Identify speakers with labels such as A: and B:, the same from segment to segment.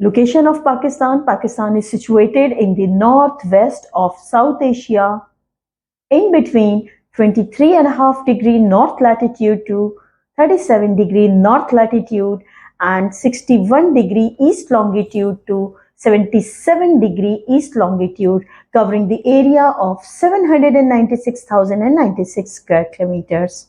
A: location of Pakistan is situated in the northwest of South Asia in between 23.5 degree north latitude to 37 degree north latitude and 61 degree east longitude to 77 degree east longitude, covering the area of 796,096 square kilometers.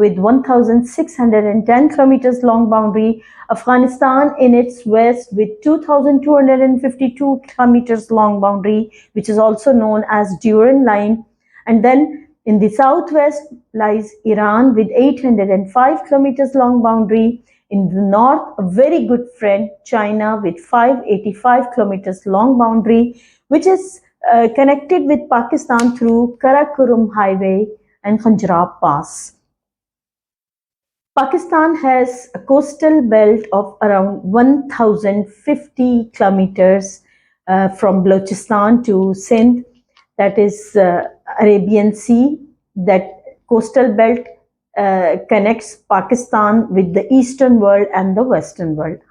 A: with 1610 kilometers long boundary, Afghanistan in its west with 2252 kilometers long boundary, which is also known as Durand line, and then in the southwest lies Iran with 805 kilometers long boundary. In the north, a very good friend, China, with 585 kilometers long boundary, which is connected with Pakistan through Karakoram Highway and Khanjarab Pass. Pakistan has a coastal belt of around 1050 kilometers from Balochistan to Sindh, that is Arabian Sea. That coastal belt connects Pakistan with the eastern world and the western world.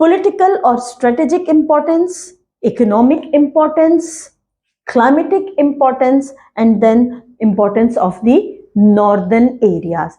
A: Political or strategic importance, economic importance, climatic importance, and then importance of the northern areas.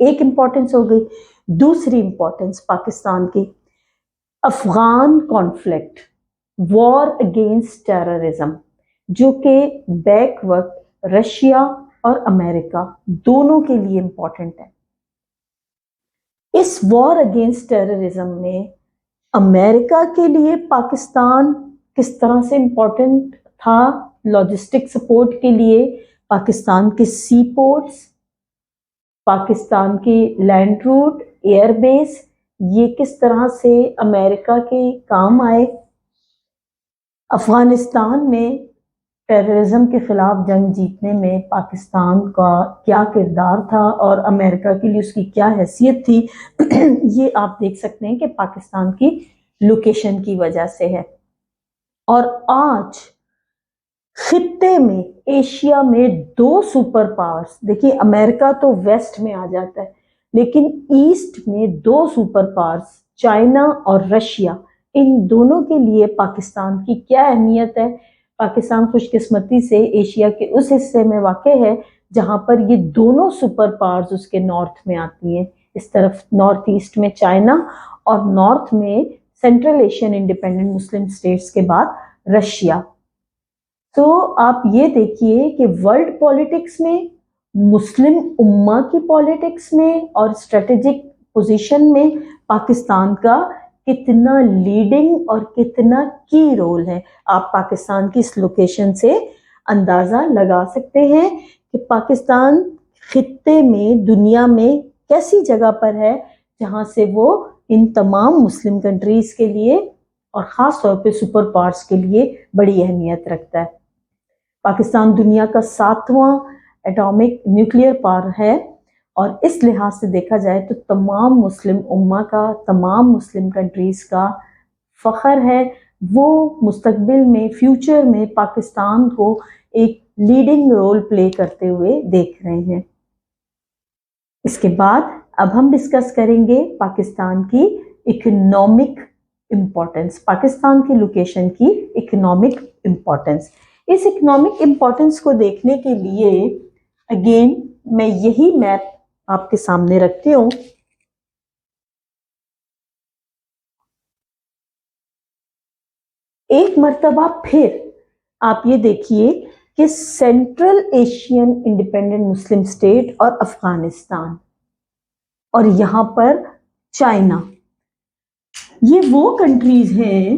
A: ایک importance ہو گئی. دوسری importance Pakistan کی Afghan conflict, war against terrorism, جو کہ back وقت Russia اور امریکہ دونوں کے لیے امپورٹنٹ ہے. اس وار اگینسٹ ٹیررزم میں امریکہ کے لیے پاکستان کس طرح سے امپورٹنٹ تھا, لاجسٹک سپورٹ کے لیے پاکستان کے سی پورٹس, پاکستان کی لینڈ روٹ, ایئر بیس, یہ کس طرح سے امریکہ کے کام آئے. افغانستان میں ٹیررزم کے خلاف جنگ جیتنے میں پاکستان کا کیا کردار تھا اور امریکہ کے لیے اس کی کیا حیثیت تھی, یہ آپ دیکھ سکتے ہیں کہ پاکستان کی لوکیشن کی وجہ سے ہے. اور آج خطے میں, ایشیا میں دو سپر پاورز, دیکھیے امریکہ تو ویسٹ میں آ جاتا ہے, لیکن ایسٹ میں دو سپر پاورز چائنا اور رشیا, ان دونوں کے لیے پاکستان کی کیا اہمیت ہے. پاکستان خوش قسمتی سے ایشیا کے اس حصے میں واقع ہے جہاں پر یہ دونوں سپر پاورز اس کے نارتھ میں آتی ہیں. اس طرف نارتھ ایسٹ میں چائنا اور نارتھ میں سینٹرل ایشین انڈیپینڈنٹ مسلم اسٹیٹس کے بعد رشیا. تو آپ یہ دیکھیے کہ ورلڈ پالیٹکس میں, مسلم امہ کی پالیٹکس میں اور اسٹریٹجک پوزیشن میں پاکستان کا کتنا لیڈنگ اور کتنا کی رول ہے. آپ پاکستان کی اس لوکیشن سے اندازہ لگا سکتے ہیں کہ پاکستان خطے میں, دنیا میں کیسی جگہ پر ہے جہاں سے وہ ان تمام مسلم کنٹریز کے لیے اور خاص طور پہ سپر پاورز کے لیے بڑی اہمیت رکھتا ہے. پاکستان دنیا کا 7واں ایٹامک نیوکلیئر پاور ہے, اور اس لحاظ سے دیکھا جائے تو تمام مسلم امہ کا, تمام مسلم کنٹریز کا فخر ہے. وہ مستقبل میں, فیوچر میں پاکستان کو ایک لیڈنگ رول پلے کرتے ہوئے دیکھ رہے ہیں. اس کے بعد اب ہم ڈسکس کریں گے پاکستان کی اکنامک امپورٹنس, پاکستان کی لوکیشن کی اکنامک امپورٹنس. اس اکنامک امپورٹنس کو دیکھنے کے لیے اگین میں یہی میپ آپ کے سامنے رکھتی ہوں. ایک مرتبہ پھر آپ یہ دیکھیے کہ سینٹرل ایشین انڈیپینڈنٹ مسلم اسٹیٹ اور افغانستان, اور یہاں پر چائنا, یہ وہ کنٹریز ہیں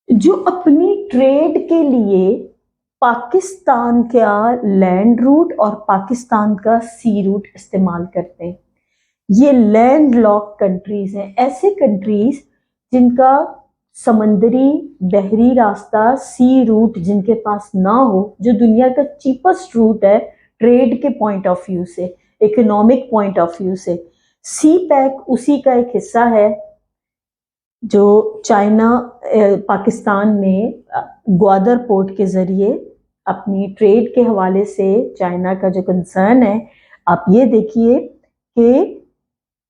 A: جو اپنی ٹریڈ کے لیے پاکستان کا لینڈ روٹ اور پاکستان کا سی روٹ استعمال کرتے ہیں. یہ لینڈ لاک کنٹریز ہیں, ایسے کنٹریز جن کا سمندری بحری راستہ, سی روٹ جن کے پاس نہ ہو, جو دنیا کا چیپسٹ روٹ ہے ٹریڈ کے پوائنٹ آف ویو سے, اکنامک پوائنٹ آف ویو سے. سی پیک اسی کا ایک حصہ ہے جو چائنا پاکستان میں گوادر پورٹ کے ذریعے اپنی ٹریڈ کے حوالے سے چائنا کا جو کنسرن ہے. آپ یہ دیکھیے کہ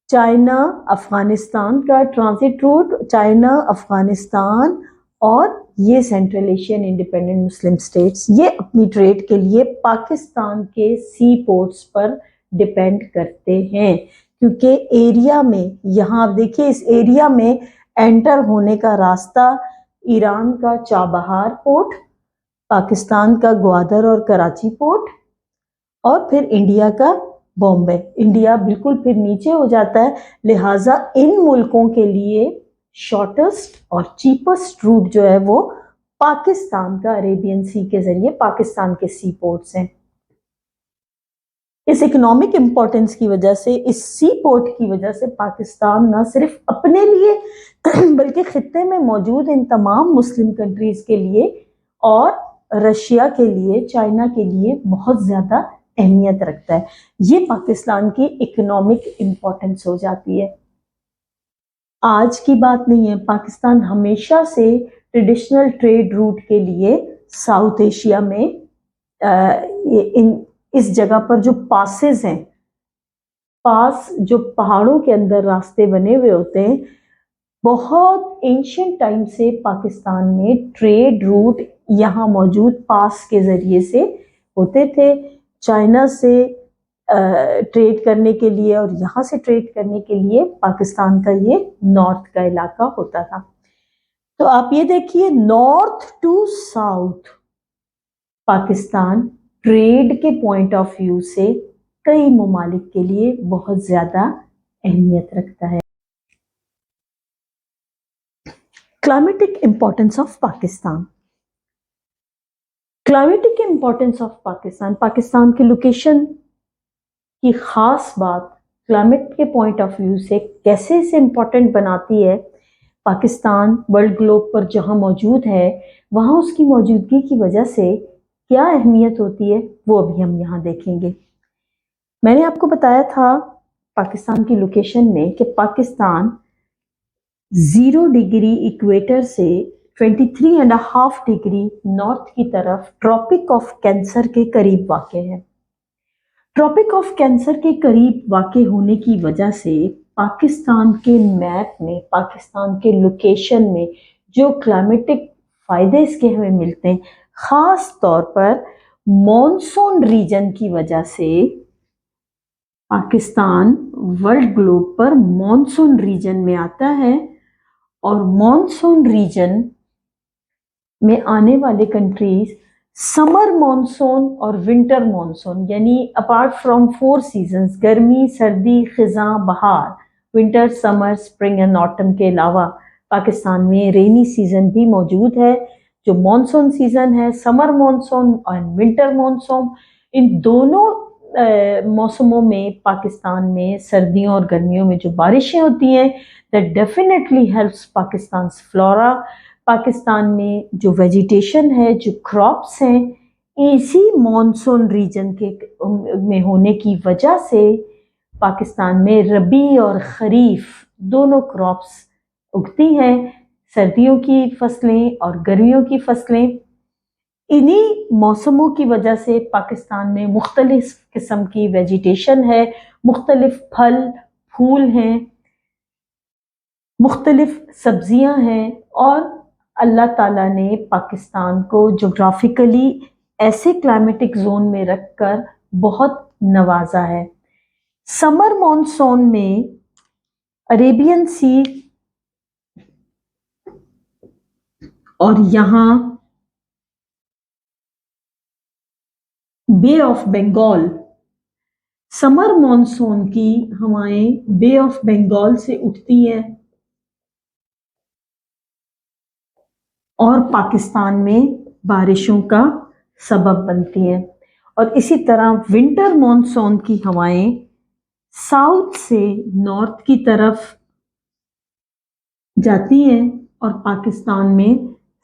A: چائنا افغانستان کا ٹرانزٹ روٹ, چائنا افغانستان اور یہ سینٹرل ایشین انڈیپینڈنٹ مسلم اسٹیٹس, یہ اپنی ٹریڈ کے لیے پاکستان کے سی پورٹس پر ڈپینڈ کرتے ہیں. کیونکہ ایریا میں, یہاں آپ دیکھیے اس ایریا میں انٹر ہونے کا راستہ ایران کا چابہار پورٹ, پاکستان کا گوادر اور کراچی پورٹ, اور پھر انڈیا کا بامبے. انڈیا بالکل پھر نیچے ہو جاتا ہے, لہٰذا ان ملکوں کے لیے شارٹسٹ اور چیپسٹ روٹ جو ہے وہ پاکستان کا عریبین سی کے ذریعے پاکستان کے سی پورٹس ہیں. اس اکنامک امپورٹنس کی وجہ سے, اس سی پورٹ کی وجہ سے پاکستان نہ صرف اپنے لیے بلکہ خطے میں موجود ان تمام مسلم کنٹریز کے لیے اور رشیا کے لیے, چائنا کے لیے بہت زیادہ اہمیت رکھتا ہے. یہ پاکستان کی اکنامک امپورٹنس ہو جاتی ہے. آج کی بات نہیں ہے, پاکستان ہمیشہ سے ٹریڈیشنل ٹریڈ روٹ کے لیے ساؤتھ ایشیا میں اس جگہ پر جو پاسز ہیں, پاس جو پہاڑوں کے اندر راستے بنے ہوئے ہوتے ہیں, بہت اینشنٹ ٹائم سے پاکستان میں ٹریڈ روٹ یہاں موجود پاس کے ذریعے سے ہوتے تھے. چائنا سے ٹریڈ کرنے کے لیے اور یہاں سے ٹریڈ کرنے کے لیے پاکستان کا یہ نارتھ کا علاقہ ہوتا تھا. تو آپ یہ دیکھیے north to south Pakistan trade کے پوائنٹ آف ویو سے کئی ممالک کے لیے بہت زیادہ اہمیت رکھتا ہے. Climatic importance of Pakistan. Climatic importance of Pakistan, Pakistan کی لوکیشن کی خاص بات کلائمیٹ کے پوائنٹ آف ویو سے کیسے اسے امپورٹنٹ بناتی ہے. پاکستان ورلڈ گلوب پر جہاں موجود ہے وہاں اس کی موجودگی کی وجہ سے کیا اہمیت ہوتی ہے وہ ابھی ہم یہاں دیکھیں گے. میں نے آپ کو بتایا تھا پاکستان کی لوکیشن میں کہ پاکستان 0 ڈگری ایکویٹر سے 23.5 ڈگری نارتھ کی طرف ٹراپک آف کینسر کے قریب واقع ہے. ٹراپک آف کینسر کے قریب واقع ہونے کی وجہ سے پاکستان کے میپ میں، پاکستان کے لوکیشن میں جو کلائمیٹک فائدے اس کے ہمیں ملتے ہیں، خاص طور پر مونسون ریجن کی وجہ سے پاکستان ورلڈ گلوب پر مونسون ریجن میں آتا ہے، اور مونسون ریجن میں آنے والے کنٹریز سمر مونسون اور ونٹر مونسون، یعنی اپارٹ فرام 4 سیزنز، گرمی، سردی، خزاں، بہار، winter, summer, spring and autumn کے علاوہ پاکستان میں رینی سیزن بھی موجود ہے. جو مونسون سیزن ہے، سمر مونسون اور ونٹر مونسون، ان دونوں موسموں میں پاکستان میں سردیوں اور گرمیوں میں جو بارشیں ہوتی ہیں that definitely helps پاکستان's flora. Pakistan میں جو ویجیٹیشن ہے، جو کراپس ہیں، اسی مونسون ریجن کے میں ہونے کی وجہ سے پاکستان میں ربی اور خریف دونوں کراپس اگتی ہیں، سردیوں کی فصلیں اور گرمیوں کی فصلیں. انہی موسموں کی وجہ سے پاکستان میں مختلف قسم کی ویجیٹیشن ہے، مختلف پھل پھول ہیں، مختلف سبزیاں ہیں، اور اللہ تعالیٰ نے پاکستان کو جغرافیکلی ایسے کلائمیٹک زون میں رکھ کر بہت نوازا ہے. سمر مونسون میں عربین سی اور یہاں بے آف بنگال، سمر مونسون کی ہوائیں بے آف بنگال سے اٹھتی ہیں اور پاکستان میں بارشوں کا سبب بنتی ہیں. اور اسی طرح ونٹر مونسون کی ہوائیں ساؤتھ سے نارتھ کی طرف جاتی ہیں اور پاکستان میں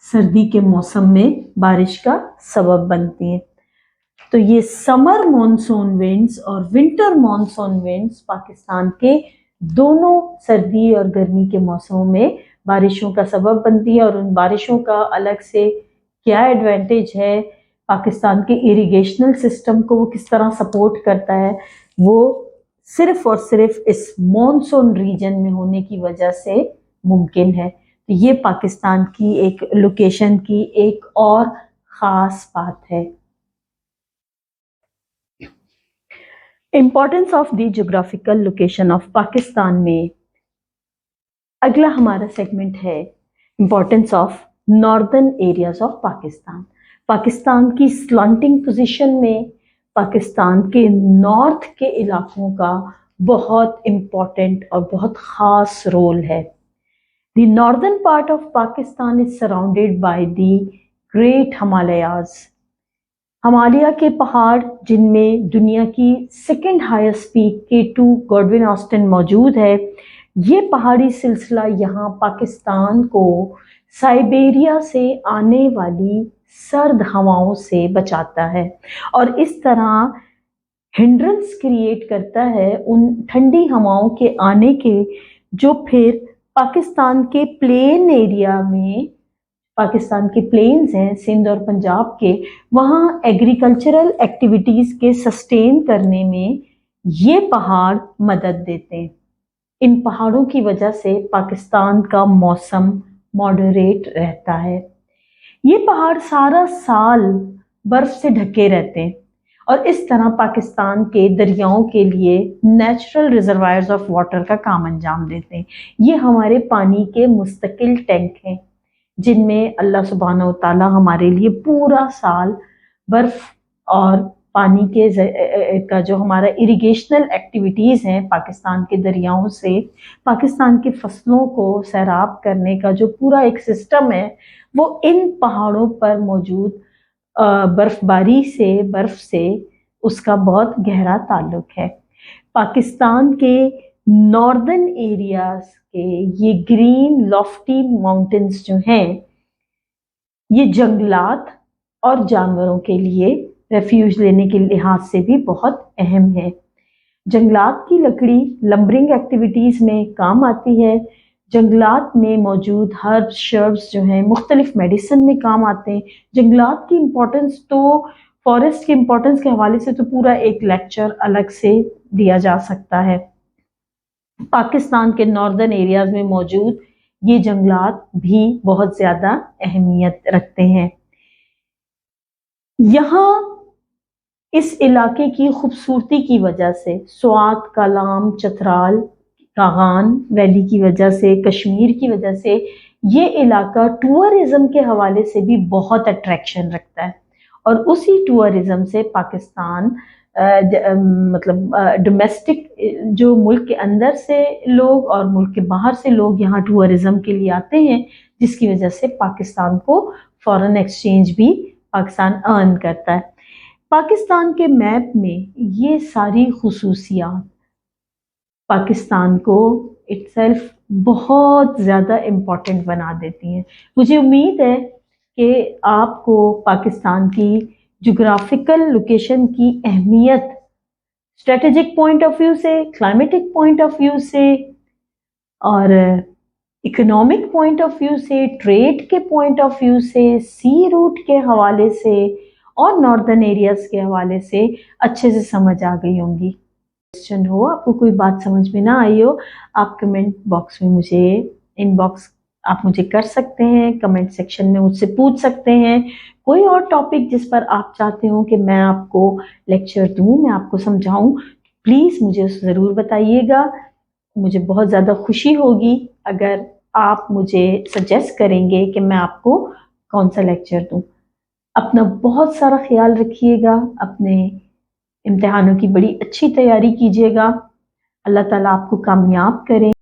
A: سردی کے موسم میں بارش کا سبب بنتی ہیں. تو یہ سمر مونسون ونڈز اور ونٹر مونسون ونڈز پاکستان کے دونوں سردی اور گرمی کے موسموں میں بارشوں کا سبب بنتی ہے. اور ان بارشوں کا الگ سے کیا ایڈوانٹیج ہے، پاکستان کے اریگیشنل سسٹم کو وہ کس طرح سپورٹ کرتا ہے، وہ صرف اور صرف اس مونسون ریجن میں ہونے کی وجہ سے ممکن ہے. تو یہ پاکستان کی ایک لوکیشن کی ایک اور خاص بات ہے. Importance of the geographical location of Pakistan میں اگلا ہمارا سیگمنٹ ہے importance of northern areas of Pakistan. Pakistan کی سلانٹنگ پوزیشن میں پاکستان کے نارتھ کے علاقوں کا بہت امپورٹنٹ اور بہت خاص رول ہے. The northern part of Pakistan is surrounded by the great Himalayas. Himalaya کے پہاڑ جن میں دنیا کی second highest peak K2 Godwin Austen موجود ہے، یہ پہاڑی سلسلہ یہاں پاکستان کو سائبیریا سے آنے والی سرد ہواؤں سے بچاتا ہے اور اس طرح ہنڈرنس کریٹ کرتا ہے ان ٹھنڈی ہواؤں کے آنے کے، جو پھر پاکستان کے پلین ایریا میں، پاکستان کے پلینز ہیں سندھ اور پنجاب کے، وہاں ایگریکلچرل ایکٹیویٹیز کے سسٹین کرنے میں یہ پہاڑ مدد دیتے ہیں. ان پہاڑوں کی وجہ سے پاکستان کا موسم ماڈریٹ رہتا ہے. یہ پہاڑ سارا سال برف سے ڈھکے رہتے ہیں اور اس طرح پاکستان کے دریاؤں کے لیے نیچرل ریزروائرز آف واٹر کا کام انجام دیتے ہیں۔ یہ ہمارے پانی کے مستقل ٹینک ہیں جن میں اللہ سبحانہ و تعالیٰ ہمارے لیے پورا سال برف اور پانی کا جو ہمارا اریگیشنل ایکٹیویٹیز ہیں پاکستان کے دریاؤں سے پاکستان کی فصلوں کو سیراب کرنے کا جو پورا ایک سسٹم ہے وہ ان پہاڑوں پر موجود برف باری سے برف سے اس کا بہت گہرا تعلق ہے۔ پاکستان کے ناردرن ایریاز کے یہ گرین لافٹی ماؤنٹینز جو ہیں یہ جنگلات اور جانوروں کے لیے ریفیوج لینے کے لحاظ سے بھی بہت اہم ہے۔ جنگلات کی لکڑی لمبرنگ ایکٹیویٹیز میں کام آتی ہے۔ جنگلات میں موجود ہربس شربس جو ہیں مختلف میڈیسن میں کام آتے ہیں۔ جنگلات کی امپورٹنس تو فارسٹ کی امپورٹنس کے حوالے سے تو پورا ایک لیکچر الگ سے دیا جا سکتا ہے۔ پاکستان کے ناردرن ایریاز میں موجود یہ جنگلات بھی بہت زیادہ اہمیت رکھتے ہیں۔ یہاں اس علاقے کی خوبصورتی کی وجہ سے سوات، کالام، چترال، کاغان ویلی کی وجہ سے، کشمیر کی وجہ سے یہ علاقہ ٹورزم کے حوالے سے بھی بہت اٹریکشن رکھتا ہے، اور اسی ٹورزم سے پاکستان مطلب ڈومیسٹک جو ملک کے اندر سے لوگ اور ملک کے باہر سے لوگ یہاں ٹورزم کے لیے آتے ہیں، جس کی وجہ سے پاکستان کو فارن ایکسچینج بھی پاکستان ارن کرتا ہے۔ پاکستان کے میپ میں یہ ساری خصوصیات پاکستان کو اٹ سیلف بہت زیادہ امپورٹنٹ بنا دیتی ہیں۔ مجھے امید ہے کہ آپ کو پاکستان کی جغرافیکل لوکیشن کی اہمیت اسٹریٹجک پوائنٹ آف ویو سے، کلائمیٹک پوائنٹ آف ویو سے اور اکنامک پوائنٹ آف ویو سے، ٹریڈ کے پوائنٹ آف ویو سے، سی روٹ کے حوالے سے اور ناردرن ایریاز کے حوالے سے اچھے سے سمجھ آ گئی ہوں گی۔ کوشچن ہو، آپ کو کوئی بات سمجھ میں نہ آئی ہو، آپ کمنٹ باکس میں مجھے ان باکس آپ مجھے کر سکتے ہیں، کمنٹ سیکشن میں مجھ سے پوچھ سکتے ہیں۔ کوئی اور ٹاپک جس پر آپ چاہتے ہوں کہ میں آپ کو لیکچر دوں، میں آپ کو سمجھاؤں، پلیز مجھے ضرور بتائیے گا۔ مجھے بہت زیادہ خوشی ہوگی اگر آپ مجھے سجیسٹ کریں گے کہ میں آپ کو کون سا لیکچر دوں۔ اپنا بہت سارا خیال رکھیے گا، اپنے امتحانوں کی بڑی اچھی تیاری کیجیے گا۔ اللہ تعالیٰ آپ کو کامیاب کریں۔